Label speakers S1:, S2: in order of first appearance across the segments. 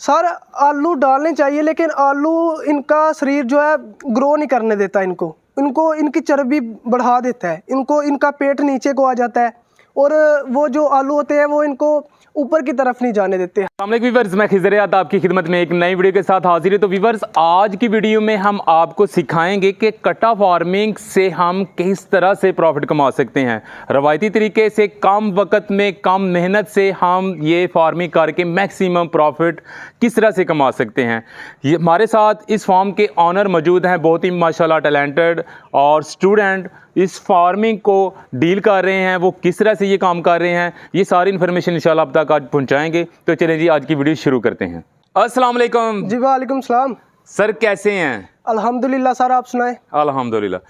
S1: Sir आलू डालने चाहिए, लेकिन आलू इनका शरीर जो है ग्रो नहीं करने देता इनको इनकी चर्बी बढ़ा देता है, इनका पेट नीचे को आ जाता है और वो जो आलू होते हैं वो इनको ऊपर की तरफ नहीं जाने देते।
S2: अस्सलाम वालेकुम व्यूअर्स, मैं खिज़र हयात आपकी खिदमत में एक नई वीडियो के साथ हाजिर है। तो व्यूअर्स, आज की वीडियो में हम आपको सिखाएंगे कि कट्टा फार्मिंग से हम किस तरह से प्रॉफिट कमा सकते हैं। रवायती तरीके से कम वक्त में कम मेहनत से हम ये फार्मिंग करके मैक्सिमम प्रॉफिट किस तरह से कमा सकते हैं। ये हमारे साथ इस फार्म के ऑनर मौजूद हैं, बहुत ही माशाल्लाह टैलेंटेड और स्टूडेंट इस फार्मिंग को डील कर रहे हैं। वो किस तरह से ये काम कर रहे हैं, ये सारी इन्फॉर्मेशन इंशाल्लाह आप तक आज पहुंचाएंगे। तो चलें जी, आज की वीडियो शुरू करते हैं। अस्सलाम वालेकुम
S1: जी वालेकुम सलाम।
S2: सर, कैसे हैं?
S1: अल्हम्दुलिल्लाह सर, आप सुनाएं।
S2: अल्हम्दुलिल्लाह।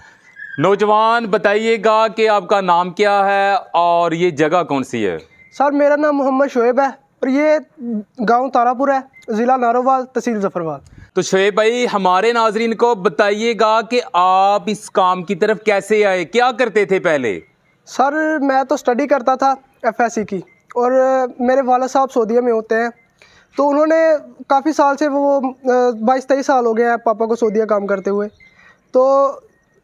S2: नौजवान बताइएगा कि आपका नाम क्या है और ये जगह कौन सी है?
S1: सर मेरा नाम मोहम्मद शोएब है और ये गांव तारापुर है, ज़िला नारोवाल, तहसील जफरवाल।
S2: तो शोएब भाई, हमारे नाजरीन को बताइएगा कि आप इस काम की तरफ कैसे आए, क्या करते थे पहले?
S1: सर मैं तो स्टडी करता था FSC की, और मेरे वालिद साहब सऊदीया में होते हैं, तो उन्होंने काफ़ी साल से वो 22-23 साल हो गए हैं पापा को सऊदीया काम करते हुए, तो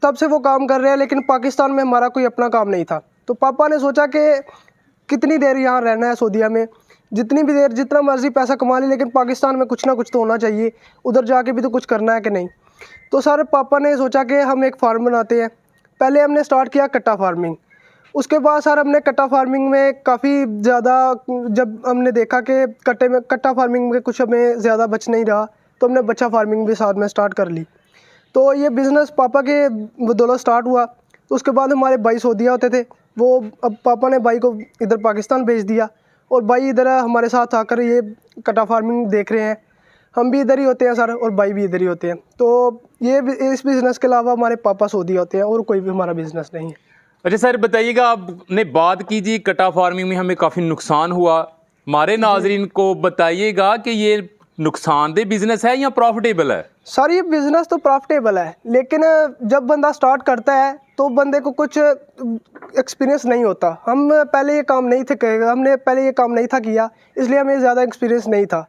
S1: तब से वो काम कर रहे हैं। लेकिन पाकिस्तान में हमारा कोई अपना काम नहीं था, तो पापा ने सोचा कि कितनी देर यहाँ रहना है सऊदीया में, जितनी भी देर जितना मर्ज़ी पैसा कमा ली, लेकिन पाकिस्तान में कुछ ना कुछ तो होना चाहिए, उधर जाके भी तो कुछ करना है कि नहीं। तो सर पापा ने सोचा कि हम एक फार्म बनाते हैं। पहले हमने स्टार्ट किया कट्टा फार्मिंग। उसके बाद सर हमने कट्टा फार्मिंग में काफ़ी ज़्यादा, जब हमने देखा कि कट्टा फार्मिंग में कुछ हमें ज़्यादा बच नहीं रहा, तो हमने बच्चा फार्मिंग भी साथ में स्टार्ट कर ली। तो ये बिज़नेस पापा के बदौलत स्टार्ट हुआ। तो उसके बाद हमारे भाई सऊदीया होते थे, वो अब पापा ने भाई को इधर पाकिस्तान भेज दिया और भाई इधर हमारे साथ आकर ये कट्टा फार्मिंग देख रहे हैं। हम भी इधर ही होते हैं सर और भाई भी इधर ही होते हैं। तो ये इस बिज़नेस के अलावा हमारे पापा सऊदी होते हैं और कोई भी हमारा बिज़नेस नहीं है।
S2: अच्छा सर, बताइएगा, आपने बात की जी कट्टा फार्मिंग में हमें काफ़ी नुकसान हुआ। हमारे नाजरीन को बताइएगा कि ये नुकसानदेह बिजनेस है या प्रॉफिटेबल है? सर
S1: ये बिज़नेस तो प्रॉफिटेबल है, लेकिन जब बंदा स्टार्ट करता है तो बंदे को कुछ एक्सपीरियंस नहीं होता। हम पहले ये काम नहीं थे हमने पहले ये काम नहीं था किया, इसलिए हमें ज़्यादा एक्सपीरियंस नहीं था।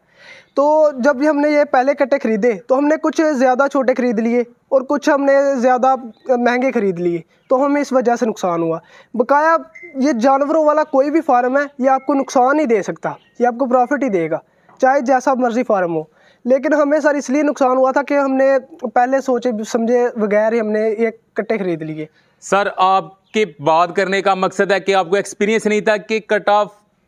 S1: तो जब भी हमने ये पहले कट्टे ख़रीदे तो हमने कुछ ज़्यादा छोटे ख़रीद लिए और कुछ हमने ज़्यादा महंगे ख़रीद लिए, तो हमें इस वजह से नुकसान हुआ। बकाया ये जानवरों वाला कोई भी फार्म है, ये आपको नुकसान ही दे सकता, ये आपको प्रॉफिट ही देगा, चाहे जैसा मर्ज़ी फार्म हो। लेकिन हमें सर इसलिए नुकसान हुआ था कि हमने पहले सोचे समझे बगैर ही हमने ये कट्टे ख़रीद लिए।
S2: सर, आपके बात करने का मकसद है कि आपको एक्सपीरियंस नहीं था कि कट्टा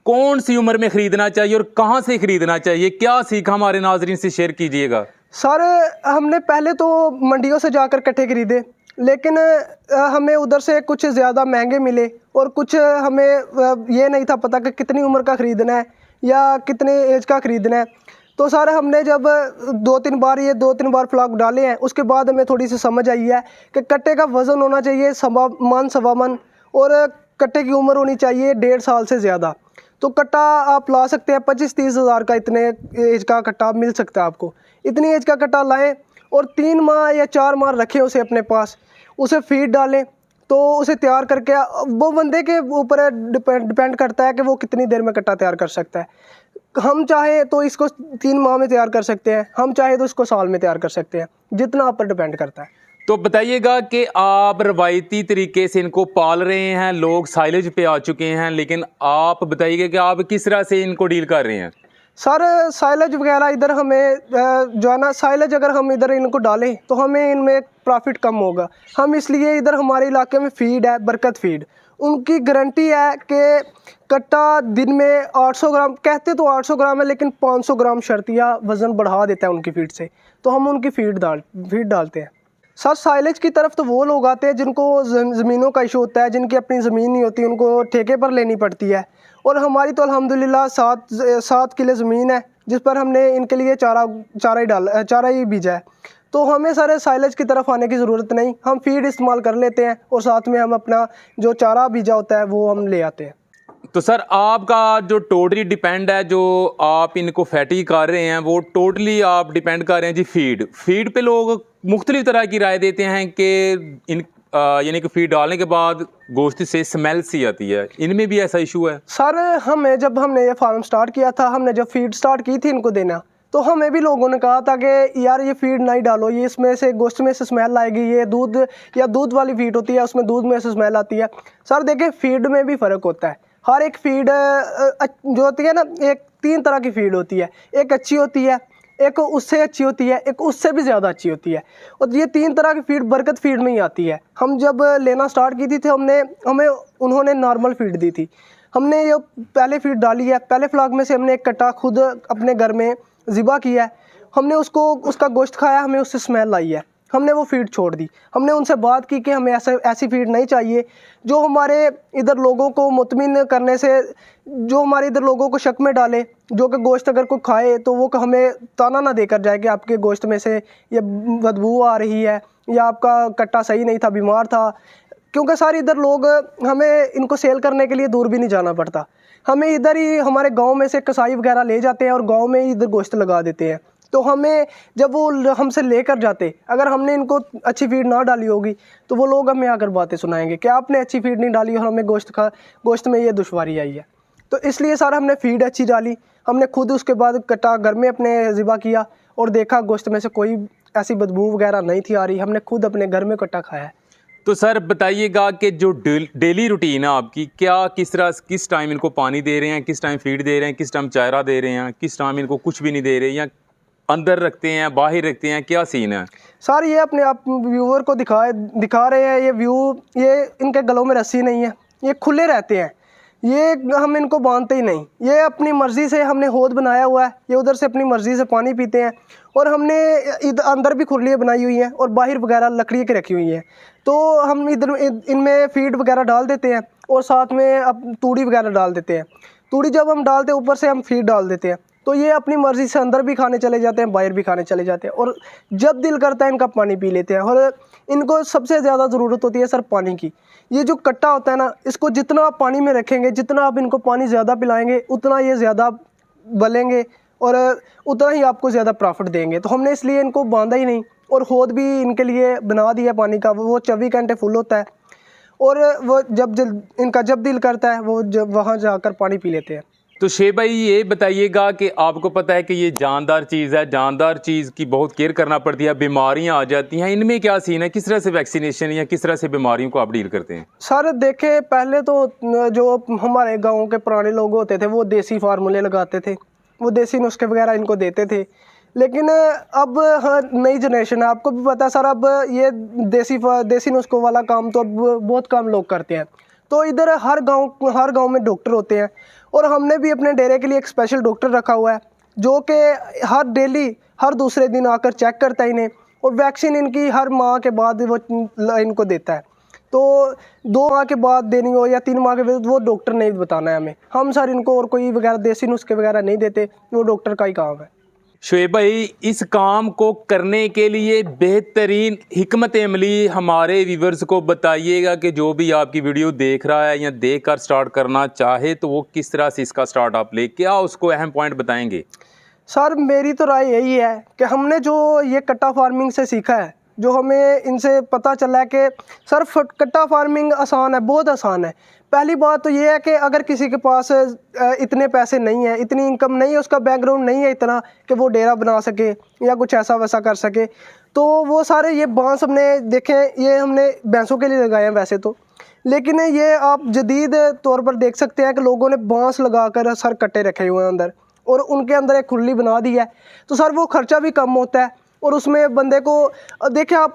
S2: कौन सी उम्र में ख़रीदना चाहिए और कहाँ से ख़रीदना चाहिए, क्या सीखा हमारे नाजरीन से शेयर कीजिएगा।
S1: सर हमने पहले तो मंडियों से जाकर कट्टे खरीदे, लेकिन हमें उधर से कुछ ज़्यादा महंगे मिले और कुछ हमें ये नहीं था पता कि कितनी उम्र का ख़रीदना है या कितने एज का ख़रीदना है। तो सर हमने जब 2-3 बार फ्लॉक डाले हैं, उसके बाद हमें थोड़ी सी समझ आई है कि कट्टे का वज़न होना चाहिए सवा मन और कट्टे की उम्र होनी चाहिए 1.5 साल से ज़्यादा। तो कट्टा आप ला सकते हैं 25-30 हज़ार का, इतने एज का कट्टा मिल सकता है आपको। इतनी एज का कट्टा लाएं और 3 माह या 4 माह रखें उसे अपने पास, उसे फीड डालें, तो उसे तैयार करके वो बंदे के ऊपर डिपेंड करता है कि वो कितनी देर में कट्टा तैयार कर सकता है। हम चाहे तो इसको 3 माह में तैयार कर सकते हैं, हम चाहे तो इसको साल में तैयार कर सकते हैं, जितना आप पर डिपेंड करता है।
S2: तो बताइएगा कि आप रवायती तरीके से इनको पाल रहे हैं, लोग साइलेज पे आ चुके हैं, लेकिन आप बताइएगा कि आप किस तरह से इनको डील कर रहे हैं?
S1: सर साइलेज वगैरह इधर हमें जो है ना, साइलेज अगर हम इधर इनको डालें तो हमें इनमें प्रॉफिट कम होगा। हम इसलिए इधर हमारे इलाके में फीड है, बरकत फीड, उनकी गारंटी है कि कट्टा दिन में 800 ग्राम, कहते तो 800 ग्राम है, लेकिन 500 ग्राम शर्तिया वज़न बढ़ा देता है उनकी फीड से, तो हम उनकी फीड डालते हैं। सर साइलेज की तरफ तो वो लोग आते हैं जिनको ज़मीनों का इशू होता है, जिनकी अपनी ज़मीन नहीं होती, उनको ठेके पर लेनी पड़ती है। और हमारी तो अल्हम्दुलिल्लाह 7 किले ज़मीन है, जिस पर हमने इनके लिए चारा ही बीजा है। तो हमें सारे साइलेज की तरफ आने की ज़रूरत नहीं, हम फीड इस्तेमाल कर लेते हैं और साथ में हम अपना जो चारा बीजा होता है वो हम ले आते हैं।
S2: तो सर आपका जो टोटली डिपेंड है, जो आप इनको फैटी कर रहे हैं, वो टोटली आप डिपेंड कर रहे हैं जी फीड पे। लोग मुख्तलिफ तरह की राय देते हैं कि इन यानी कि फीड डालने के बाद गोश्त से स्मेल सी आती है, इनमें भी ऐसा इशू है?
S1: सर जब हमने ये फार्म स्टार्ट किया था, हमने जब फीड स्टार्ट की थी इनको देना, तो हमें भी लोगों ने कहा था कि यार ये फीड नहीं डालो, ये इसमें से गोश्त में से स्मेल आएगी, ये दूध या दूध वाली फीड होती है उसमें दूध में से स्मेल आती है। सर देखिए फीड में भी फ़र्क होता है। हर एक फीड जो होती है ना, एक 3 तरह की फीड होती है, एक अच्छी होती है, एक उससे अच्छी होती है, एक उससे भी ज़्यादा अच्छी होती है। और ये 3 तरह की फीड बरकत फीड में ही आती है। हम जब लेना स्टार्ट की थी तो हमें उन्होंने नॉर्मल फीड दी थी। हमने ये पहले फीड डाली है, पहले फ्लाक में से हमने एक कट्टा खुद अपने घर में ज़िबा किया है। हमने उसका गोश्त खाया, हमें उससे स्मेल आई है, हमने वो फीड छोड़ दी। हमने उनसे बात की कि हमें ऐसी फीड नहीं चाहिए जो हमारे इधर लोगों को मुतमिन करने से, जो हमारे इधर लोगों को शक में डाले, जो कि गोश्त अगर कोई खाए तो वो हमें ताना ना देकर जाए कि आपके गोश्त में से ये बदबू आ रही है या आपका कट्टा सही नहीं था, बीमार था। क्योंकि सारे इधर लोग, हमें इनको सेल करने के लिए दूर भी नहीं जाना पड़ता, हमें इधर ही हमारे गांव में से कसाई वगैरह ले जाते हैं और गांव में ही इधर गोश्त लगा देते हैं। तो हमें जब वो हमसे लेकर जाते, अगर हमने इनको अच्छी फीड ना डाली होगी तो वो लोग हमें आकर बातें सुनाएंगे कि आपने अच्छी फीड नहीं डाली और हमें गोश्त में ये दुश्वारी आई है। तो इसलिए सर हमने फीड अच्छी डाली, हमने खुद उसके बाद कट्टा घर में अपने ज़िबा किया और देखा गोश्त में से कोई ऐसी बदबू वगैरह नहीं थी आ रही। हमने खुद अपने घर में कट्टा खाया है।
S2: तो सर बताइएगा कि जो डेली रूटीन है आपकी, क्या किस टाइम इनको पानी दे रहे हैं, किस टाइम फीड दे रहे हैं, किस टाइम चारा दे रहे हैं, किस टाइम इनको कुछ भी नहीं दे रहे, या अंदर रखते हैं बाहर रखते हैं, क्या सीन है?
S1: सर ये अपने आप व्यूअर को दिखा रहे हैं। ये इनके गलों में रस्सी नहीं है, ये खुले रहते हैं, ये हम इनको बांधते ही नहीं। ये अपनी मर्ज़ी से, हमने हौद बनाया हुआ है, ये उधर से अपनी मर्ज़ी से पानी पीते हैं। और हमने इधर अंदर भी खुरलियाँ बनाई हुई हैं और बाहर वगैरह लकड़ी की रखी हुई हैं। तो हम इधर इनमें फीड वगैरह डाल देते हैं और साथ में अब तूड़ी वगैरह डाल देते हैं। तूड़ी जब हम डालते हैं ऊपर से हम फीड डाल देते हैं, तो ये अपनी मर्ज़ी से अंदर भी खाने चले जाते हैं, बाहर भी खाने चले जाते हैं और जब दिल करता है इनका पानी पी लेते हैं। और इनको सबसे ज़्यादा ज़रूरत होती है सर पानी की। ये जो कट्टा होता है ना, इसको जितना आप पानी में रखेंगे, जितना आप इनको पानी ज़्यादा पिलाएंगे, उतना ये ज़्यादा बलेंगे और उतना ही आपको ज़्यादा प्रॉफिट देंगे। तो हमने इसलिए इनको बांधा ही नहीं और हौद भी इनके लिए बना दिया पानी का, वो 24 घंटे फुल होता है और वो इनका जब दिल करता है वो वहाँ जाकर पानी पी लेते हैं।
S2: तो शेख भाई ये बताइएगा कि आपको पता है कि ये जानदार चीज़ है, जानदार चीज़ की बहुत केयर करना पड़ती है, बीमारियां आ जाती हैं, इनमें क्या सीन है, किस तरह से वैक्सीनेशन या किस तरह से बीमारियों को आप डील करते हैं?
S1: सर देखे, पहले तो जो हमारे गाँव के पुराने लोग होते थे वो देसी फार्मूले लगाते थे, वो देसी नुस्खे वगैरह इनको देते थे। लेकिन अब नई जनरेशन है, आपको भी पता है सर, अब ये देसी नुस्खों वाला काम तो अब बहुत कम लोग करते हैं। तो इधर हर गांव में डॉक्टर होते हैं और हमने भी अपने डेरे के लिए एक स्पेशल डॉक्टर रखा हुआ है जो कि हर दूसरे दिन आकर चेक करता है इन्हें और वैक्सीन इनकी हर माह के बाद वो इनको देता है। तो 2 माह के बाद देनी हो या 3 माह के बाद, वो डॉक्टर नहीं बताना है हमें। हम सर इनको और कोई वगैरह देसी नुस्खे वगैरह नहीं देते, वो डॉक्टर का ही काम है।
S2: शोएब भाई, इस काम को करने के लिए बेहतरीन हिकमत अमली हमारे व्यूवर्स को बताइएगा कि जो भी आपकी वीडियो देख रहा है या देख कर स्टार्ट करना चाहे तो वो किस तरह से इसका स्टार्ट आप ले, क्या उसको अहम पॉइंट बताएंगे? सर
S1: मेरी तो राय यही है कि हमने जो ये कट्टा फार्मिंग से सीखा है, जो हमें इनसे पता चला है कि सर कट्टा फार्मिंग आसान है, बहुत आसान है। पहली बात तो ये है कि अगर किसी के पास इतने पैसे नहीं है, इतनी इनकम नहीं है, उसका बैकग्राउंड नहीं है इतना कि वो डेरा बना सके या कुछ ऐसा वैसा कर सके, तो वो सारे ये बांस हमने देखे, ये हमने भैंसों के लिए लगाए हैं वैसे तो, लेकिन ये आप जदीद तौर पर देख सकते हैं कि लोगों ने बांस लगाकर सर कट्टे रखे हुए हैं अंदर और उनके अंदर एक खुली बना दी है। तो सर वो खर्चा भी कम होता है और उसमें बंदे को देखिए, आप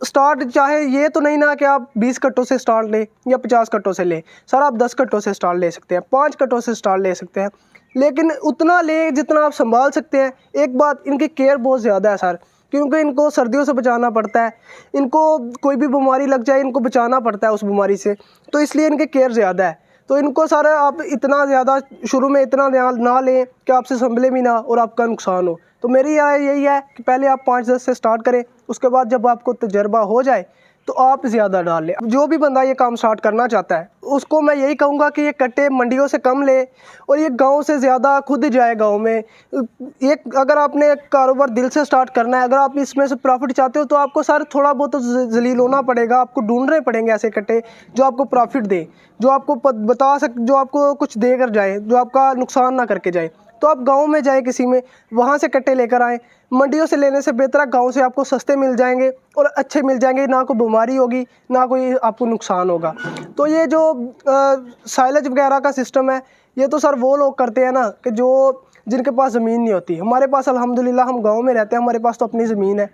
S1: स्टार्ट चाहे ये तो नहीं ना कि आप 20 कट्टों से स्टार्ट ले या 50 कट्टों से ले, सर आप 10 कट्टों से स्टार्ट ले सकते हैं, 5 कट्टों से स्टार्ट ले सकते हैं, लेकिन उतना ले जितना आप संभाल सकते हैं। एक बात, इनकी केयर बहुत ज़्यादा है सर, क्योंकि इनको सर्दियों से बचाना पड़ता है, इनको कोई भी बीमारी लग जाए इनको बचाना पड़ता है उस बीमारी से, तो इसलिए इनकी केयर ज़्यादा है। तो इनको सर आप इतना ज़्यादा शुरू में इतना ना लें कि आपसे संभले भी ना और आपका नुकसान हो। तो मेरी राय यही है कि पहले आप 5-10 से स्टार्ट करें, उसके बाद जब आपको तजर्बा हो जाए तो आप ज़्यादा डाल लें। जो भी बंदा ये काम स्टार्ट करना चाहता है उसको मैं यही कहूँगा कि ये कट्टे मंडियों से कम ले और ये गांव से ज़्यादा खुद जाए गांव में। एक अगर आपने कारोबार दिल से स्टार्ट करना है, अगर आप इसमें से प्रॉफिट चाहते हो तो आपको सर थोड़ा बहुत तो जलील होना पड़ेगा, आपको ढूंढने पड़ेंगे ऐसे कट्टे जो आपको प्रॉफिट दे, जो आपको जो आपको कुछ दे कर जाए, जो आपका नुकसान ना करके जाए। तो आप गांव में जाए किसी में, वहाँ से कट्टे लेकर आएँ। मंडियों से लेने से बेहतर है गांव से आपको सस्ते मिल जाएंगे और अच्छे मिल जाएंगे, ना कोई बीमारी होगी ना कोई आपको नुकसान होगा। तो ये जो साइलेज वगैरह का सिस्टम है, ये तो सर वो लोग करते हैं ना कि जो जिनके पास ज़मीन नहीं होती। हमारे पास अल्हम्दुलिल्लाह हम गाँव में रहते हैं, हमारे पास तो अपनी ज़मीन है।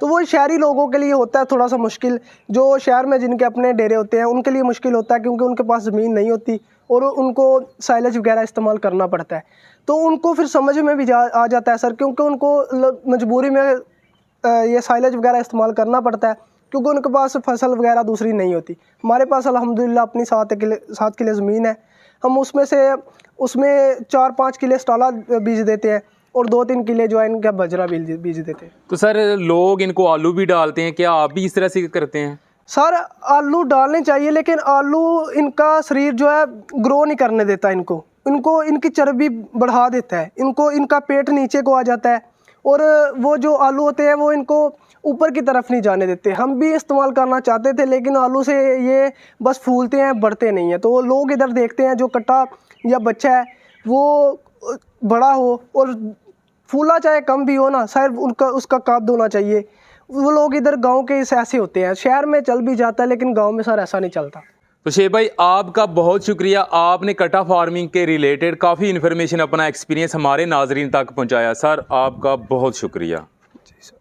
S1: तो वो शहरी लोगों के लिए होता है थोड़ा सा मुश्किल, जो शहर में जिनके अपने डेरे होते हैं उनके लिए मुश्किल होता है, क्योंकि उनके पास ज़मीन नहीं होती और उनको साइलेज वगैरह इस्तेमाल करना पड़ता है। तो उनको फिर समझ में भी आ जाता है सर, क्योंकि उनको मजबूरी में ये साइलेज वगैरह इस्तेमाल करना पड़ता है, क्योंकि उनके पास फसल वगैरह दूसरी नहीं होती। हमारे पास अल्हम्दुलिल्लाह अपनी 7 किले ज़मीन है, हम उसमें 4-5 किले स्टाला बीज देते हैं और 2-3 किले जो है इनका बजरा बीज देते हैं।
S2: तो सर लोग इनको आलू भी डालते हैं, क्या आप भी इस तरह से करते हैं?
S1: सर आलू डालने चाहिए, लेकिन आलू इनका शरीर जो है ग्रो नहीं करने देता, इनको इनकी चर्बी बढ़ा देता है, इनका पेट नीचे को आ जाता है और वो जो आलू होते हैं वो इनको ऊपर की तरफ नहीं जाने देते। हम भी इस्तेमाल करना चाहते थे, लेकिन आलू से ये बस फूलते हैं, बढ़ते नहीं हैं। तो लोग इधर देखते हैं जो कट्टा या बच्चा है वो बड़ा हो और फूला चाहे कम भी हो ना, शायद उसका काट होना चाहिए। वो लोग इधर गांव के ऐसे होते हैं, शहर में चल भी जाता है लेकिन गांव में सर ऐसा नहीं चलता।
S2: तो शेख भाई आपका बहुत शुक्रिया, आपने कटा फार्मिंग के रिलेटेड काफ़ी इन्फॉर्मेशन, अपना एक्सपीरियंस हमारे नाजरीन तक पहुंचाया। सर आपका बहुत शुक्रिया।
S1: जी सर।